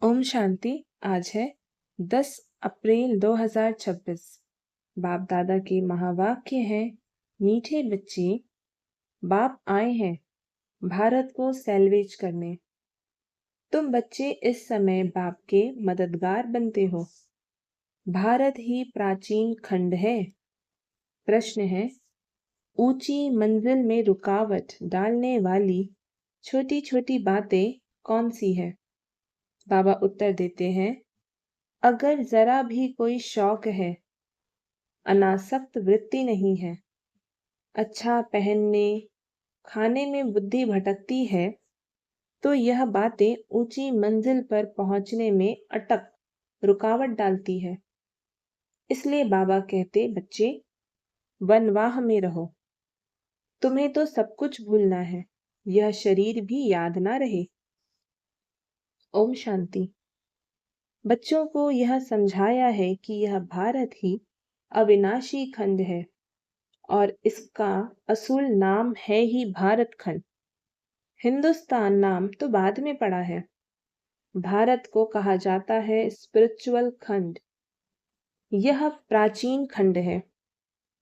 ओम शांति। आज है 10 अप्रैल 2026। बाप दादा के महावाक्य हैं, मीठे बच्चे, बाप आए हैं भारत को सैल्वेज करने। तुम बच्चे इस समय बाप के मददगार बनते हो। भारत ही प्राचीन खंड है। प्रश्न है, ऊंची मंजिल में रुकावट डालने वाली छोटी छोटी बातें कौन सी है? बाबा उत्तर देते हैं, अगर जरा भी कोई शौक है, अनासक्त वृत्ति नहीं है, अच्छा पहनने खाने में बुद्धि भटकती है, तो यह बातें ऊंची मंजिल पर पहुंचने में अटक रुकावट डालती है। इसलिए बाबा कहते, बच्चे वनवाह में रहो। तुम्हें तो सब कुछ भूलना है, यह शरीर भी याद ना रहे। ओम शांति। बच्चों को यह समझाया है कि यह भारत ही अविनाशी खंड है और इसका असूल नाम है ही भारत खंड। हिंदुस्तान नाम तो बाद में पड़ा है। भारत को कहा जाता है स्पिरिचुअल खंड। यह प्राचीन खंड है।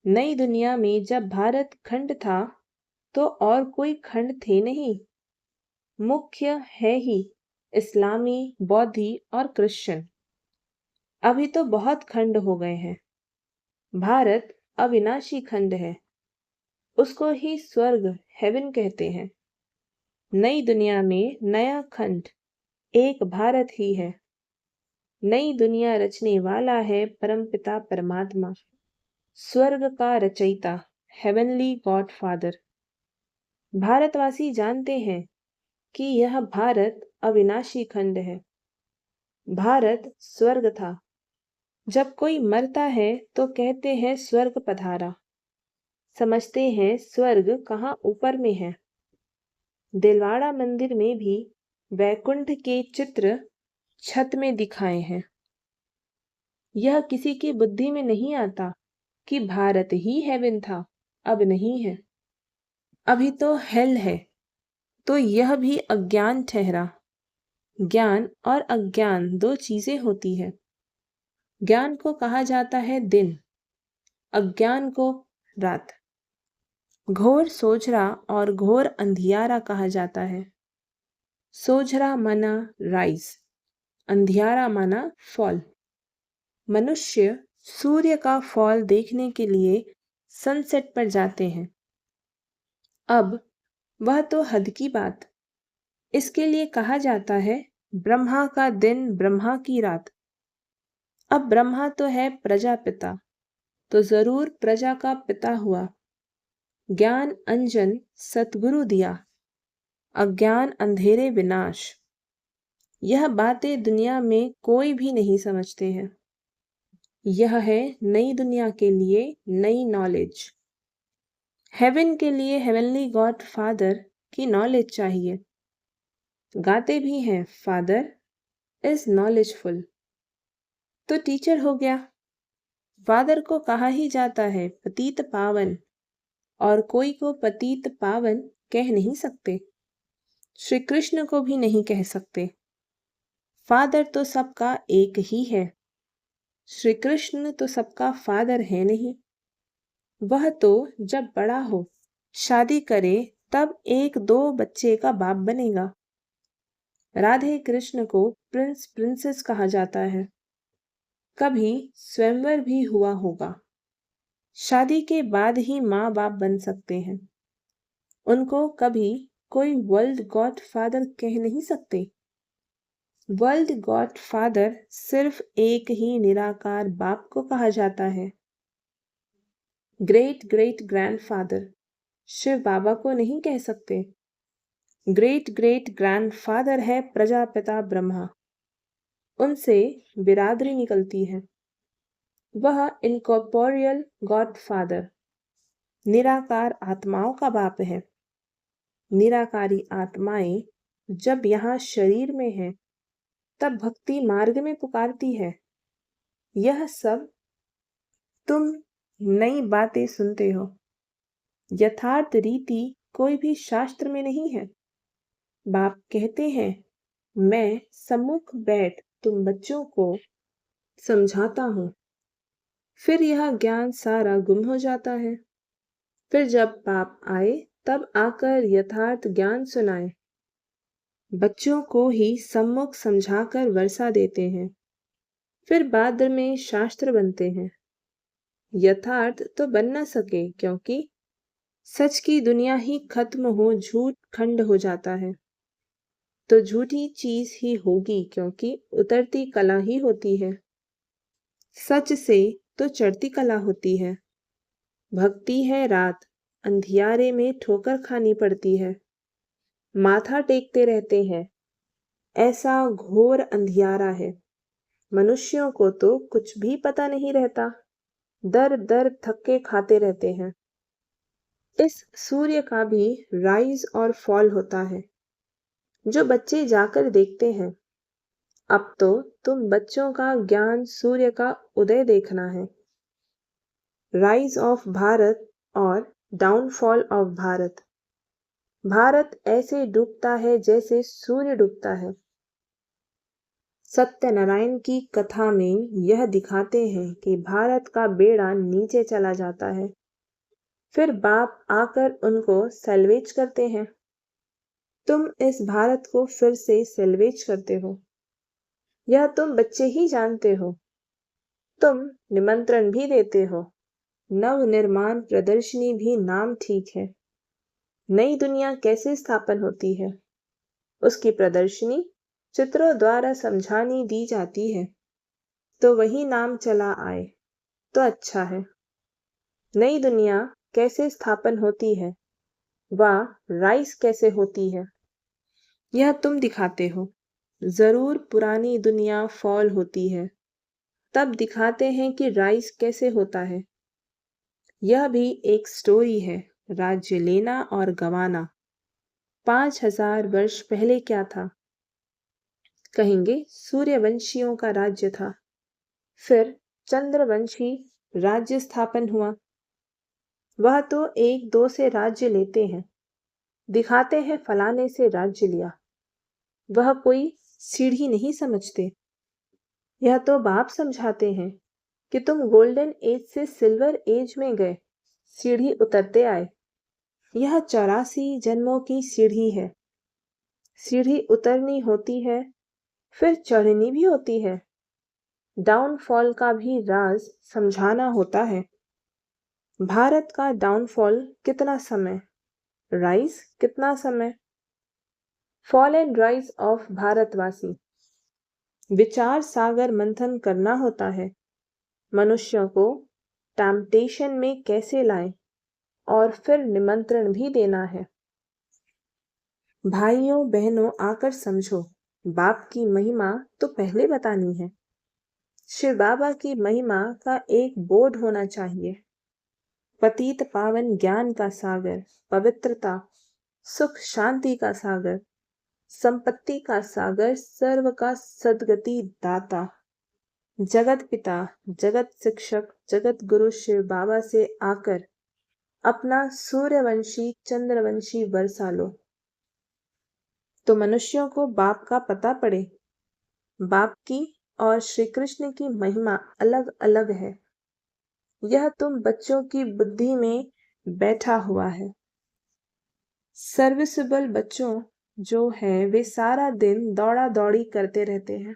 नई दुनिया में जब भारत खंड था तो और कोई खंड थे नहीं। मुख्य है ही इस्लामी, बौद्धी और क्रिश्चियन। अभी तो बहुत खंड हो गए हैं। भारत अविनाशी खंड है। उसको ही स्वर्ग, हेवन कहते हैं। नई दुनिया में नया खंड एक भारत ही है। नई दुनिया रचने वाला है परमपिता परमात्मा, स्वर्ग का रचयिता, हेवनली गॉड फादर। भारतवासी जानते हैं कि यह भारत अविनाशी खंड है। भारत स्वर्ग था। जब कोई मरता है तो कहते हैं स्वर्ग पधारा। समझते हैं स्वर्ग कहाँ ऊपर में है। दिलवाड़ा मंदिर में भी वैकुंठ के चित्र छत में दिखाए हैं। यह किसी की बुद्धि में नहीं आता कि भारत ही हेवन था। अब नहीं है, अभी तो हेल है। तो यह भी अज्ञान ठहरा। ज्ञान और अज्ञान दो चीजें होती है। ज्ञान को कहा जाता है दिन, अज्ञान को रात। घोर सोझरा और घोर अंधियारा कहा जाता है। सोझरा माना राइज, अंधियारा माना फॉल। मनुष्य सूर्य का फॉल देखने के लिए सनसेट पर जाते हैं। अब वह तो हद की बात। इसके लिए कहा जाता है ब्रह्मा का दिन, ब्रह्मा की रात। अब ब्रह्मा तो है प्रजापिता, तो जरूर प्रजा का पिता हुआ। ज्ञान अंजन सतगुरु दिया, अज्ञान अंधेरे विनाश। यह बातें दुनिया में कोई भी नहीं समझते हैं। यह है नई दुनिया के लिए नई नॉलेज। हेवन के लिए हेवनली गॉड फादर की नॉलेज चाहिए। गाते भी हैं, फादर इज नॉलेजफुल। तो टीचर हो गया। फादर को कहा ही जाता है पतित पावन, और कोई को पतित पावन कह नहीं सकते। श्री कृष्ण को भी नहीं कह सकते। फादर तो सबका एक ही है। श्री कृष्ण तो सबका फादर है नहीं। वह तो जब बड़ा हो, शादी करे, तब एक दो बच्चे का बाप बनेगा। राधे कृष्ण को प्रिंस प्रिंसेस कहा जाता है। कभी स्वयंवर भी हुआ होगा। शादी के बाद ही माँ बाप बन सकते हैं। उनको कभी कोई वर्ल्ड गॉड फादर कह नहीं सकते। वर्ल्ड गॉड फादर सिर्फ एक ही निराकार बाप को कहा जाता है। ग्रेट ग्रेट ग्रैंडफादर शिव बाबा को नहीं कह सकते। ग्रेट ग्रेट ग्रैंडफादर है प्रजापिता ब्रह्मा। उनसे बिरादरी निकलती है। वह इनकॉर्पोरियल गॉड फादर, निराकार आत्माओं का बाप है। निराकारी आत्माएं जब यहाँ शरीर में है, तब भक्ति मार्ग में पुकारती है। यह सब तुम नई बातें सुनते हो। यथार्थ रीति कोई भी शास्त्र में नहीं है। बाप कहते हैं मैं सम्मुख बैठ तुम बच्चों को समझाता हूँ। फिर यह ज्ञान सारा गुम हो जाता है। फिर जब बाप आए तब आकर यथार्थ ज्ञान सुनाए। बच्चों को ही सम्मुख समझाकर वर्षा देते हैं। फिर बाद में शास्त्र बनते हैं। यथार्थ तो बन न सके क्योंकि सच की दुनिया ही खत्म हो झूठ खंड हो जाता है। तो झूठी चीज ही होगी क्योंकि उतरती कला ही होती है। सच से तो चढ़ती कला होती है। भक्ति है रात, अंधियारे में ठोकर खानी पड़ती है। माथा टेकते रहते हैं, ऐसा घोर अंधियारा है। मनुष्यों को तो कुछ भी पता नहीं रहता, दर दर थक्के खाते रहते हैं। इस सूर्य का भी राइज और फॉल होता है, जो बच्चे जाकर देखते हैं। अब तो तुम बच्चों का ज्ञान सूर्य का उदय देखना है। राइज ऑफ भारत और डाउनफॉल ऑफ भारत। भारत ऐसे डूबता है जैसे सूर्य डूबता है। सत्यनारायण की कथा में यह दिखाते हैं कि भारत का बेड़ा नीचे चला जाता है। फिर बाप आकर उनको सैल्वेज करते हैं। तुम इस भारत को फिर से सैल्वेज करते हो, यह तुम बच्चे ही जानते हो। तुम निमंत्रण भी देते हो। नव निर्माण प्रदर्शनी भी नाम ठीक है। नई दुनिया कैसे स्थापन होती है, उसकी प्रदर्शनी चित्रों द्वारा समझानी दी जाती है। तो वही नाम चला आए तो अच्छा है। नई दुनिया कैसे स्थापन होती है, वह राइस कैसे होती है, यह तुम दिखाते हो। जरूर पुरानी दुनिया फॉल होती है, तब दिखाते हैं कि राइस कैसे होता है। यह भी एक स्टोरी है, राज्य लेना और गंवाना। 5000 वर्ष पहले क्या था? कहेंगे सूर्यवंशियों का राज्य था। फिर चंद्रवंशी राज्य स्थापन हुआ। वह तो एक दो से राज्य लेते हैं, दिखाते हैं फलाने से राज्य लिया। वह कोई सीढ़ी नहीं समझते। यह तो बाप समझाते हैं कि तुम गोल्डन एज से सिल्वर एज में गए, सीढ़ी उतरते आए। यह 84 जन्मों की सीढ़ी है। सीढ़ी उतरनी होती है, फिर चढ़नी भी होती है। डाउनफॉल का भी राज समझाना होता है। भारत का डाउनफॉल कितना समय, राइज कितना समय। फॉल एंड राइज ऑफ भारतवासी। विचार सागर मंथन करना होता है। मनुष्यों को टेम्पटेशन में कैसे लाए और फिर निमंत्रण भी देना है। भाइयों बहनों आकर समझो, बाप की महिमा तो पहले बतानी है। शिव बाबा की महिमा का एक बोध होना चाहिए। पतित पावन ज्ञान का सागर, पवित्रता सुख शांति का सागर, संपत्ति का सागर, सर्व का सदगति दाता, जगत पिता, जगत शिक्षक, जगत गुरु शिव बाबा से आकर अपना सूर्यवंशी चंद्रवंशी बरसा लो, तो मनुष्यों को बाप का पता पड़े। बाप की और श्री कृष्ण की महिमा अलग अलग है। यह तुम बच्चों की बुद्धि में बैठा हुआ है। सर्विसेबल बच्चों जो है वे सारा दिन दौड़ा दौड़ी करते रहते हैं।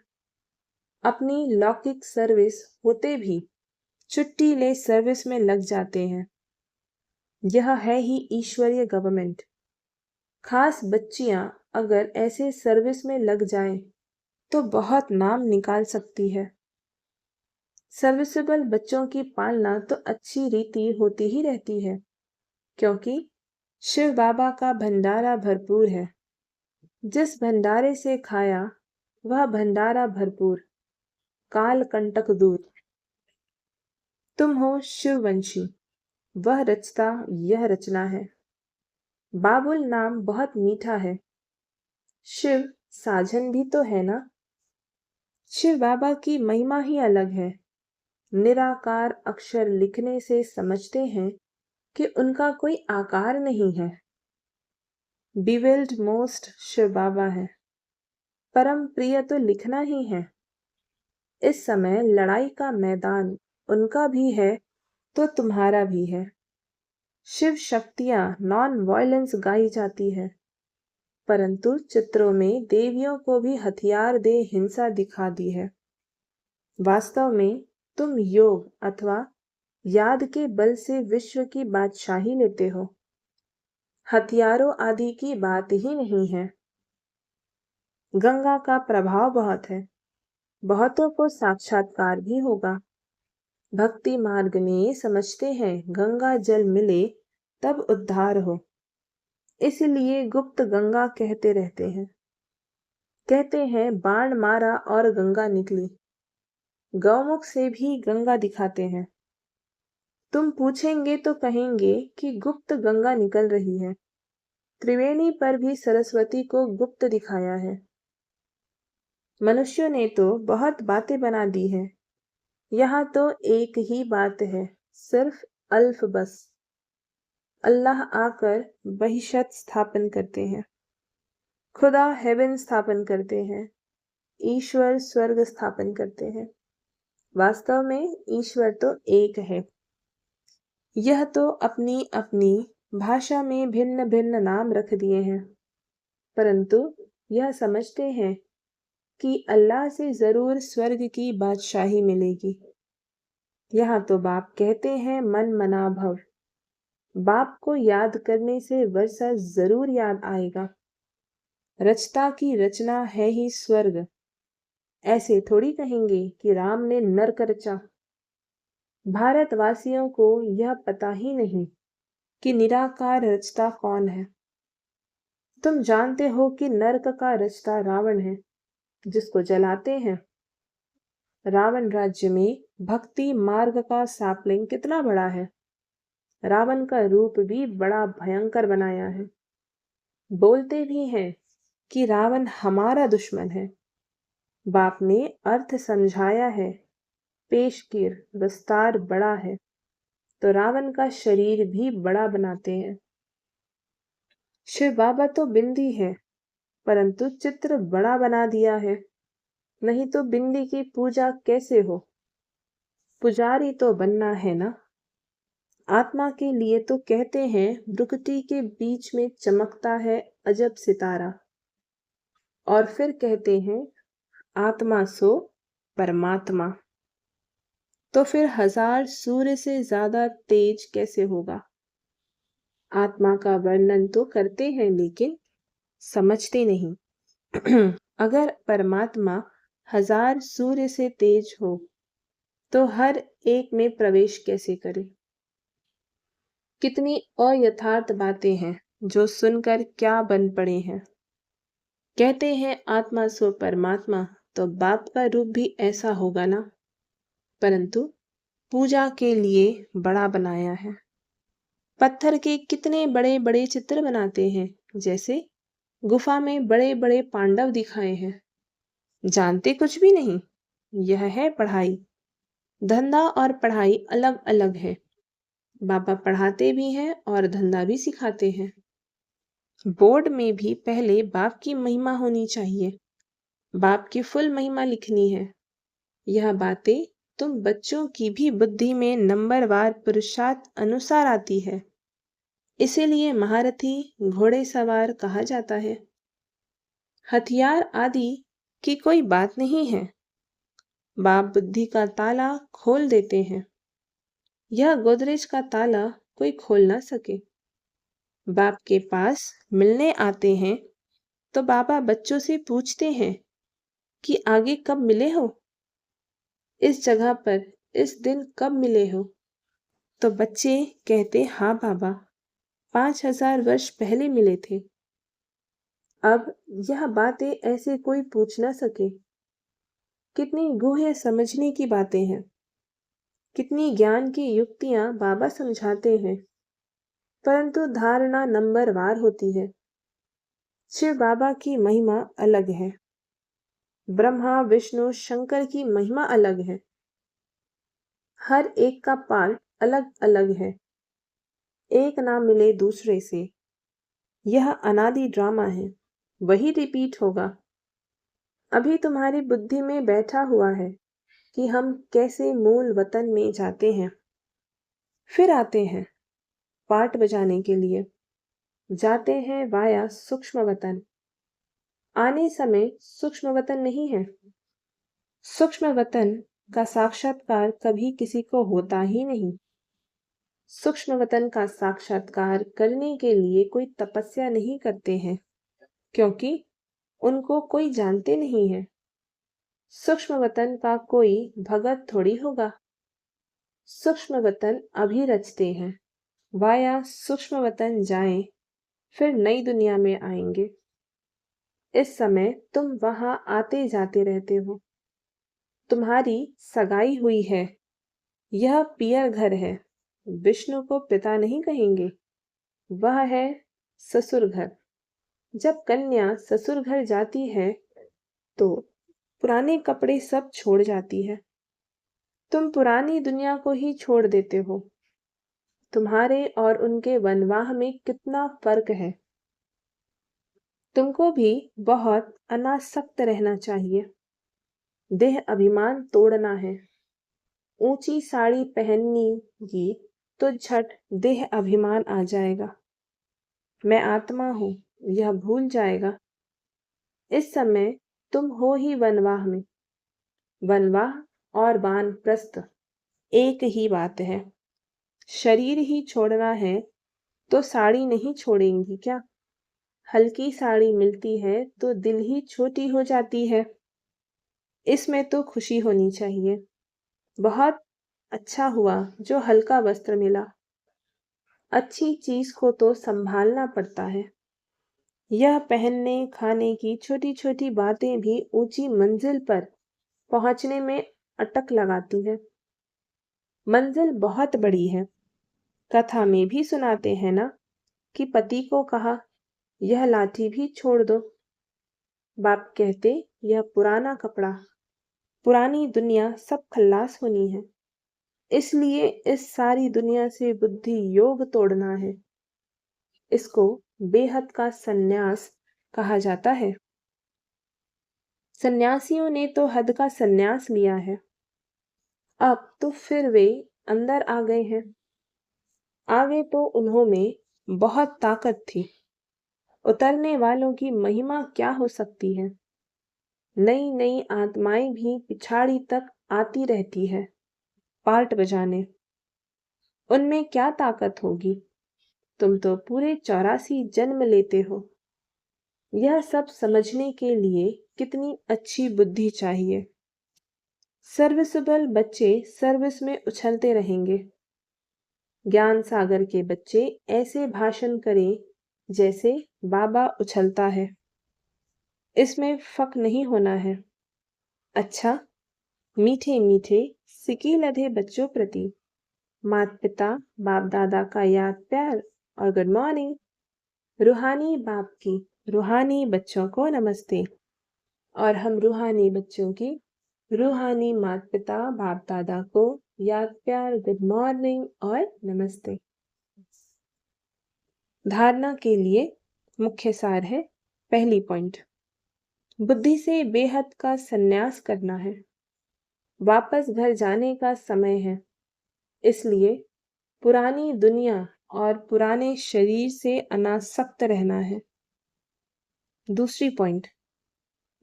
अपनी लौकिक सर्विस होते भी छुट्टी ले सर्विस में लग जाते हैं। यह है ही ईश्वरीय गवर्नमेंट। खास बच्चियां अगर ऐसे सर्विस में लग जाएं तो बहुत नाम निकाल सकती है। सर्विसेबल बच्चों की पालना तो अच्छी रीति होती ही रहती है, क्योंकि शिव बाबा का भंडारा भरपूर है। जिस भंडारे से खाया वह भंडारा भरपूर, काल कंटक दूर। तुम हो शिववंशी, वह रचता यह रचना है। बाबुल नाम बहुत मीठा है। शिव साजन भी तो है ना। शिव बाबा की महिमा ही अलग है। निराकार अक्षर लिखने से समझते हैं कि उनका कोई आकार नहीं है। बिवेल्ड मोस्ट शिव बाबा है। परम प्रिय तो लिखना ही है। इस समय लड़ाई का मैदान उनका भी है तो तुम्हारा भी है। शिव शक्तियां नॉन वायलेंस गाई जाती है, परंतु चित्रों में देवियों को भी हथियार दे हिंसा दिखा दी है। वास्तव में तुम योग अथवा याद के बल से विश्व की बादशाही लेते हो, हथियारों आदि की बात ही नहीं है। गंगा का प्रभाव बहुत है, बहुतों को साक्षात्कार भी होगा। भक्ति मार्ग में समझते हैं गंगा जल मिले तब उद्धार हो, इसलिए गुप्त गंगा कहते रहते हैं। कहते हैं बाण मारा और गंगा निकली, गौमुख से भी गंगा दिखाते हैं। तुम पूछेंगे तो कहेंगे कि गुप्त गंगा निकल रही है। त्रिवेणी पर भी सरस्वती को गुप्त दिखाया है। मनुष्यों ने तो बहुत बातें बना दी है, यहाँ तो एक ही बात है, सिर्फ अल्फ बस। अल्लाह आकर बहिशत स्थापन करते हैं, खुदा हेवन स्थापन करते हैं, ईश्वर स्वर्ग स्थापन करते हैं। वास्तव में ईश्वर तो एक है। यह तो अपनी अपनी भाषा में भिन्न भिन्न नाम रख दिए हैं, परंतु यह समझते हैं कि अल्लाह से जरूर स्वर्ग की बादशाही मिलेगी। यहाँ तो बाप कहते हैं मन मना भव। बाप को याद करने से वर्षा जरूर याद आएगा। रचता की रचना है ही स्वर्ग। ऐसे थोड़ी कहेंगे कि राम ने नर्क रचा। भारतवासियों को यह पता ही नहीं कि निराकार रचता कौन है। तुम जानते हो कि नर्क का रचता रावण है, जिसको जलाते हैं। रावण राज्य में भक्ति मार्ग का सापलिंग कितना बड़ा है। रावण का रूप भी बड़ा भयंकर बनाया है। बोलते भी हैं कि रावण हमारा दुश्मन है। बाप ने अर्थ समझाया है, पेशकीर विस्तार बड़ा है, तो रावण का शरीर भी बड़ा बनाते हैं। शिव बाबा तो बिंदी है, परंतु चित्र बड़ा बना दिया है, नहीं तो बिंदी की पूजा कैसे हो। पुजारी तो बनना है ना। आत्मा के लिए तो कहते हैं भ्रुकुटी के बीच में चमकता है अजब सितारा, और फिर कहते हैं आत्मा सो परमात्मा। तो फिर 1000 सूर्य से ज्यादा तेज कैसे होगा। आत्मा का वर्णन तो करते हैं लेकिन समझते नहीं। अगर परमात्मा 1000 सूर्य से तेज हो तो हर एक में प्रवेश कैसे करे। कितनी अयथार्थ बातें हैं जो सुनकर क्या बन पड़े हैं। कहते हैं आत्मा सो परमात्मा, तो बाप का रूप भी ऐसा होगा ना, परंतु पूजा के लिए बड़ा बनाया है। पत्थर के कितने बड़े बड़े चित्र बनाते हैं, जैसे गुफा में बड़े बड़े पांडव दिखाए हैं। जानते कुछ भी नहीं। यह है पढ़ाई। धंधा और पढ़ाई अलग अलग है। बाबा पढ़ाते भी हैं और धंधा भी सिखाते हैं। बोर्ड में भी पहले बाप की महिमा होनी चाहिए। बाप की फुल महिमा लिखनी है। यह बातें तुम बच्चों की भी बुद्धि में नंबरवार पुरुषार्थ अनुसार आती है। इसीलिए महारथी घोड़ेसवार कहा जाता है। हथियार आदि की कोई बात नहीं है। बाप बुद्धि का ताला खोल देते हैं। यह गोदरेज का ताला कोई खोल ना सके। बाप के पास मिलने आते हैं तो बाबा बच्चों से पूछते हैं कि आगे कब मिले हो, इस जगह पर इस दिन कब मिले हो। तो बच्चे कहते हाँ बाबा, 5000 वर्ष पहले मिले थे। अब यह बातें ऐसे कोई पूछ ना सके। कितनी गूढ़ समझने की बातें हैं, कितनी ज्ञान की युक्तियां बाबा समझाते हैं, परंतु धारणा नंबरवार होती है। शिव बाबा की महिमा अलग है। ब्रह्मा विष्णु शंकर की महिमा अलग है। हर एक का पार्ट अलग अलग है। एक ना मिले दूसरे से। यह अनादि ड्रामा है, वही रिपीट होगा। अभी तुम्हारी बुद्धि में बैठा हुआ है कि हम कैसे मूल वतन में जाते हैं, फिर आते हैं पाठ बजाने के लिए, जाते हैं वाया सूक्ष्म वतन। आने समय सूक्ष्म वतन नहीं है। सूक्ष्म वतन का साक्षात्कार कभी किसी को होता ही नहीं। सूक्ष्म वतन का साक्षात्कार करने के लिए कोई तपस्या नहीं करते हैं, क्योंकि उनको कोई जानते नहीं है। सूक्ष्म वतन का कोई भगत थोड़ी होगा। सूक्ष्म वतन अभी रचते हैं, वाया सूक्ष्म वतन जाएं, फिर नई दुनिया में आएंगे। इस समय तुम वहां आते जाते रहते हो। तुम्हारी सगाई हुई है। यह पियर घर है। विष्णु को पिता नहीं कहेंगे, वह है ससुर घर। जब कन्या ससुर घर जाती है तो पुराने कपड़े सब छोड़ जाती है। तुम पुरानी दुनिया को ही छोड़ देते हो। तुम्हारे और उनके वनवाह में कितना फर्क है। तुमको भी बहुत अनासक्त रहना चाहिए। देह अभिमान तोड़ना है। ऊंची साड़ी पहननी तो झट देह अभिमान आ जाएगा। मैं आत्मा हूं, यह भूल जाएगा। इस समय तुम हो ही वनवाह में। वनवाह और वानप्रस्थ एक ही बात है। शरीर ही छोड़ना है तो साड़ी नहीं छोड़ेंगी क्या? हल्की साड़ी मिलती है तो दिल ही छोटी हो जाती है। इसमें तो खुशी होनी चाहिए। बहुत अच्छा हुआ जो हल्का वस्त्र मिला। अच्छी चीज को तो संभालना पड़ता है। यह पहनने खाने की छोटी छोटी बातें भी ऊंची मंजिल पर पहुंचने में अटक लगाती है। मंजिल बहुत बड़ी है। कथा में भी सुनाते हैं ना कि पति को कहा, यह लाठी भी छोड़ दो। बाप कहते, यह पुराना कपड़ा, पुरानी दुनिया सब खल्लास होनी है। इसलिए इस सारी दुनिया से बुद्धि योग तोड़ना है। इसको बेहद का सन्यास कहा जाता है। सन्यासियों ने तो हद का सन्यास लिया है। अब तो फिर वे अंदर आ गए हैं। आगे तो उन्होंने बहुत ताकत थी। उतरने वालों की महिमा क्या हो सकती है। नई नई आत्माएं भी पिछाड़ी तक आती रहती है पार्ट बजाने। उनमें क्या ताकत होगी। तुम तो पूरे 84 जन्म लेते हो। यह सब समझने के लिए कितनी अच्छी बुद्धि चाहिए। सर्विसेबल बच्चे सर्विस में उछलते रहेंगे। ज्ञान सागर के बच्चे ऐसे भाषण करें जैसे बाबा उछलता है। इसमें फक नहीं होना है। अच्छा, मीठे मीठे सिकी लधे बच्चों प्रति माता पिता बाप दादा का याद प्यार और गुड मॉर्निंग। रूहानी बाप की रूहानी बच्चों को नमस्ते। और हम रूहानी बच्चों की रूहानी माता पिता बाप दादा को याद प्यार गुड मॉर्निंग और नमस्ते। धारणा के लिए मुख्य सार है। पहली पॉइंट, बुद्धि से बेहद का सन्यास करना है। वापस घर जाने का समय है। इसलिए पुरानी दुनिया और पुराने शरीर से अनासक्त रहना है। दूसरी पॉइंट,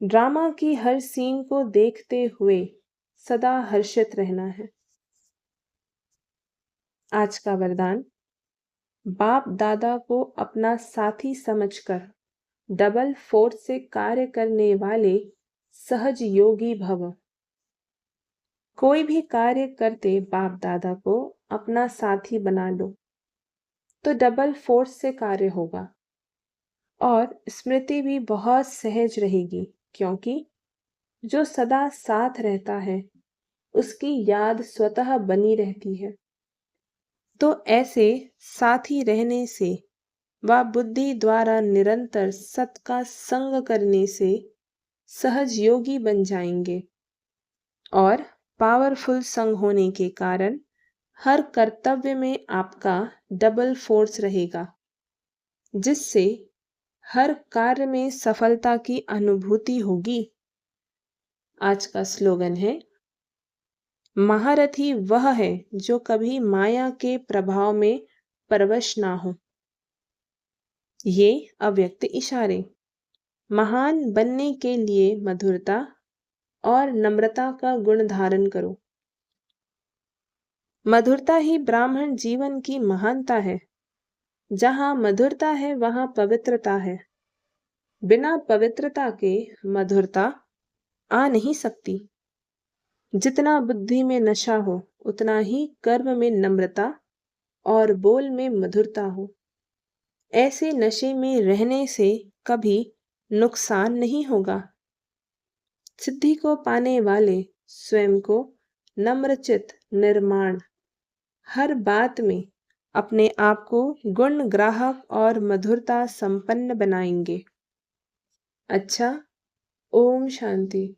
ड्रामा की हर सीन को देखते हुए सदा हर्षित रहना है। आज का वरदान, बाप दादा को अपना साथी समझकर डबल फोर्स से कार्य करने वाले सहज योगी भव। कोई भी कार्य करते बाप दादा को अपना साथी बना लो तो डबल फोर्स से कार्य होगा और स्मृति भी बहुत सहज रहेगी, क्योंकि जो सदा साथ रहता है उसकी याद स्वतः बनी रहती है। तो ऐसे साथी रहने से व बुद्धि द्वारा निरंतर सत का संग करने से सहज योगी बन जाएंगे और पावरफुल संग होने के कारण हर कर्तव्य में आपका डबल फोर्स रहेगा, जिससे हर कार्य में सफलता की अनुभूति होगी। आज का स्लोगन है, महारथी वह है जो कभी माया के प्रभाव में परवश ना हो। ये अव्यक्त इशारे। महान बनने के लिए मधुरता और नम्रता का गुण धारण करो। मधुरता ही ब्राह्मण जीवन की महानता है। जहाँ मधुरता है वहाँ पवित्रता है। बिना पवित्रता के मधुरता आ नहीं सकती। जितना बुद्धि में नशा हो उतना ही कर्म में नम्रता और बोल में मधुरता हो। ऐसे नशे में रहने से कभी नुकसान नहीं होगा। सिद्धि को पाने वाले स्वयं को नम्रचित निर्माण हर बात में अपने आप को गुण ग्राहक और मधुरता संपन्न बनाएंगे। अच्छा, ओम शांति।